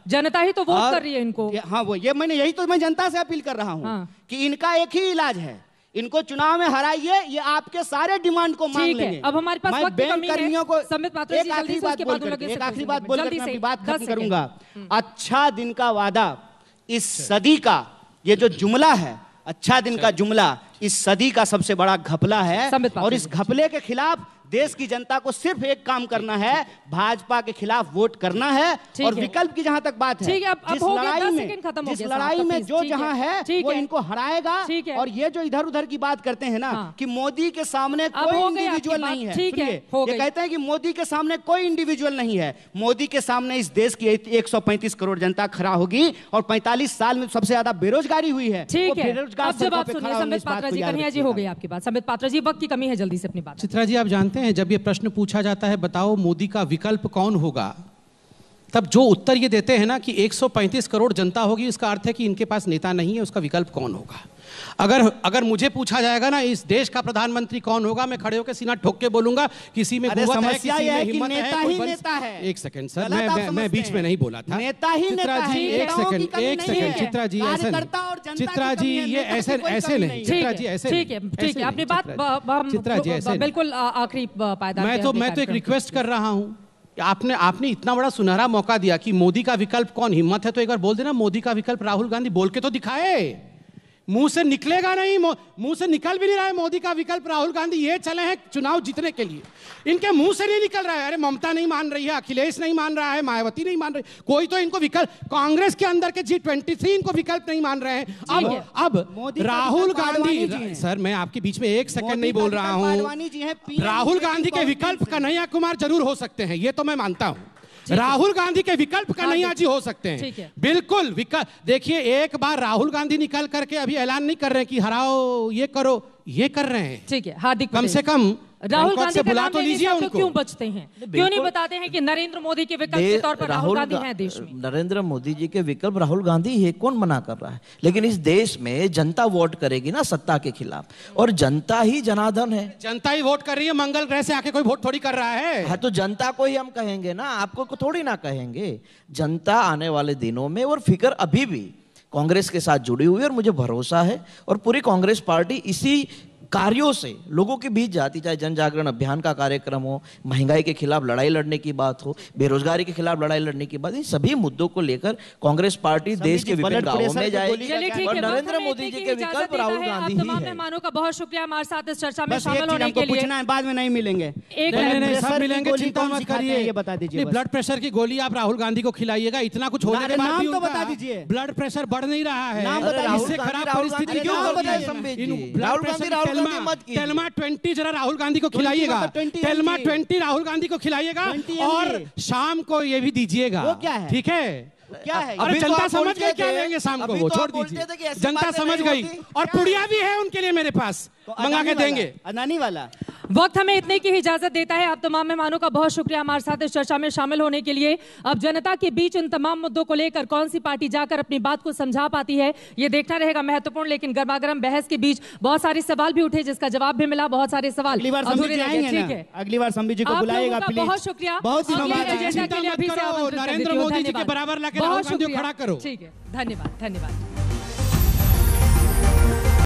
जनता ही तो वोट कर रही है इनको। हाँ वो ये मैंने यही तो मैं जनता से अपील कर रहा हूँ। हाँ। कि इनका एक ही इलाज है, इनको चुनाव में हराइए, ये आपके सारे डिमांड को मान लेंगे। अब हमारे पास वक्त की कमी है। कर्मियों को एक आखिरी बात बोलकर मैं अपनी बात खत्म करूंगा। अच्छा दिन का वादा इस सदी का, ये जो जुमला है अच्छा दिन का जुमला इस सदी का सबसे बड़ा घपला है। और इस घपले के खिलाफ देश की जनता को सिर्फ एक काम करना है, भाजपा के खिलाफ वोट करना है। और विकल्प की जहां तक बात है, जिस लड़ाई में जो जहां है वो इनको हराएगा। और ये जो इधर उधर की बात करते हैं ना कि मोदी के सामने कोई इंडिविजुअल नहीं है, ये कहते हैं कि मोदी के सामने कोई इंडिविजुअल नहीं है। मोदी के सामने इस देश की 135 करोड़ जनता खड़ा होगी और 45 साल में सबसे ज्यादा बेरोजगारी हुई है। संबित पात्रा जी, कन्हैया जी हो गई आपकी बात। संबित पात्रा जी, वक्त की कमी है, जल्दी से अपनी बात। चित्रा जी, आप जानते हैं जब ये प्रश्न पूछा जाता है बताओ मोदी का विकल्प कौन होगा, तब जो उत्तर ये देते हैं ना कि 135 करोड़ जनता होगी, इसका अर्थ है कि इनके पास नेता नहीं है, उसका विकल्प कौन होगा। अगर मुझे पूछा जाएगा ना इस देश का प्रधानमंत्री कौन होगा, मैं खड़े होकर सीना ठोक के बोलूंगा किसी में कुव्वत है, किसी में हिम्मत है। एक सेकंड सर, मैं बीच में नहीं बोला था। नेता ही चित्रा जी एक सेकंड चित्रा जी ऐसे चित्रा जी ये ऐसे नहीं चित्रा जी ऐसे ठीक है अपनी बात चित्रा जी ऐसे बिल्कुल आखिरी पायदान। मैं तो एक रिक्वेस्ट कर रहा हूँ, आपने इतना बड़ा सुनहरा मौका दिया कि मोदी का विकल्प कौन, हिम्मत है तो एक बार बोल देना मोदी का विकल्प राहुल गांधी, बोल के तो दिखाए। मुंह से निकलेगा नहीं, मुंह से निकल भी नहीं रहा है मोदी का विकल्प राहुल गांधी। ये चले हैं चुनाव जीतने के लिए, इनके मुंह से नहीं निकल रहा है। अरे ममता नहीं मान रही है, अखिलेश नहीं मान रहा है, मायावती नहीं मान रही, कोई तो इनको विकल्प, कांग्रेस के अंदर के G23 इनको विकल्प नहीं मान रहे हैं। अब राहुल गांधी, सर मैं आपके बीच में एक सेकंड नहीं बोल रहा हूँ, राहुल गांधी के विकल्प कन्हैया कुमार जरूर हो सकते हैं, ये तो मैं मानता हूँ। राहुल गांधी के विकल्प कन्हैया जी हो सकते हैं, बिल्कुल विकल्प। देखिए एक बार राहुल गांधी निकल करके अभी ऐलान नहीं कर रहे कि हराओ ये करो, ये कर रहे हैं। ठीक है, हार्दिक कम से कम राहुल गांधी बुला तो लीजिए उनको। क्यों बचते हैं, क्यों नहीं बताते हैं कि नरेंद्र मोदी के विकल्प के तौर पर राहुल गांधी हैं देश में। नरेंद्र मोदी जी के विकल्प राहुल गांधी है, कौन मना कर रहा है। लेकिन इस देश में जनता वोट करेगी ना सत्ता के खिलाफ, और जनता ही जनार्दन है। जनता ही वोट कर रही है, मंगल ग्रह से आके कोई वोट थोड़ी कर रहा है। हाँ तो जनता को ही हम कहेंगे ना, आपको थोड़ी ना कहेंगे। जनता आने वाले दिनों में, और फिक्र अभी भी कांग्रेस के साथ जुड़ी हुई है, और मुझे भरोसा है और पूरी कांग्रेस पार्टी इसी कार्यों से लोगों के बीच जाती, चाहे जन जागरण अभियान का कार्यक्रम हो, महंगाई के खिलाफ लड़ाई लड़ने की बात हो, बेरोजगारी के खिलाफ लड़ाई लड़ने की बात, इन सभी मुद्दों को लेकर कांग्रेस पार्टी देश के विभिन्न गांवों में जाएगी। और नरेंद्र मोदी जी के विकल्प राहुल गांधी ही है। तमाम मेहमानों का बहुत शुक्रिया हमारे साथ इस चर्चा में शामिल होने के लिए। बाद में नहीं मिलेंगे, सब मिलेंगे, चिंता मत करिए। ये बता दीजिए, ब्लड प्रेशर की गोली आप राहुल गांधी को खिलाइएगा, इतना कुछ होने के बाद भी बता दीजिए ब्लड प्रेशर बढ़ नहीं रहा है, इससे खराब परिस्थिति क्यों हो रही है। 20 जरा राहुल गांधी को खिलाइएगा, टेल्मा 20 राहुल गांधी को खिलाइएगा, और शाम को ये भी दीजिएगा। वो क्या है, ठीक है क्या है? अरे जनता समझ गई क्या लेंगे शाम को, वो छोड़ दीजिए, जनता समझ गई। और पुड़िया भी है उनके लिए मेरे पास, मंगा के देंगे। अदानी वाला वक्त हमें इतने की इजाजत देता है। आप तमाम मेहमानों का बहुत शुक्रिया हमारे साथ इस चर्चा में शामिल होने के लिए। अब जनता के बीच इन तमाम मुद्दों को लेकर कौन सी पार्टी जाकर अपनी बात को समझा पाती है, ये देखना रहेगा महत्वपूर्ण। लेकिन गर्मागर्म बहस के बीच बहुत सारे सवाल भी उठे, जिसका जवाब भी मिला, बहुत सारे सवाल अगली बार संबित जी को बुलाएगा प्लीज। बहुत शुक्रिया, नरेंद्र मोदी जी के बराबर लाके राहुल गांधी को खड़ा करो। ठीक है, धन्यवाद।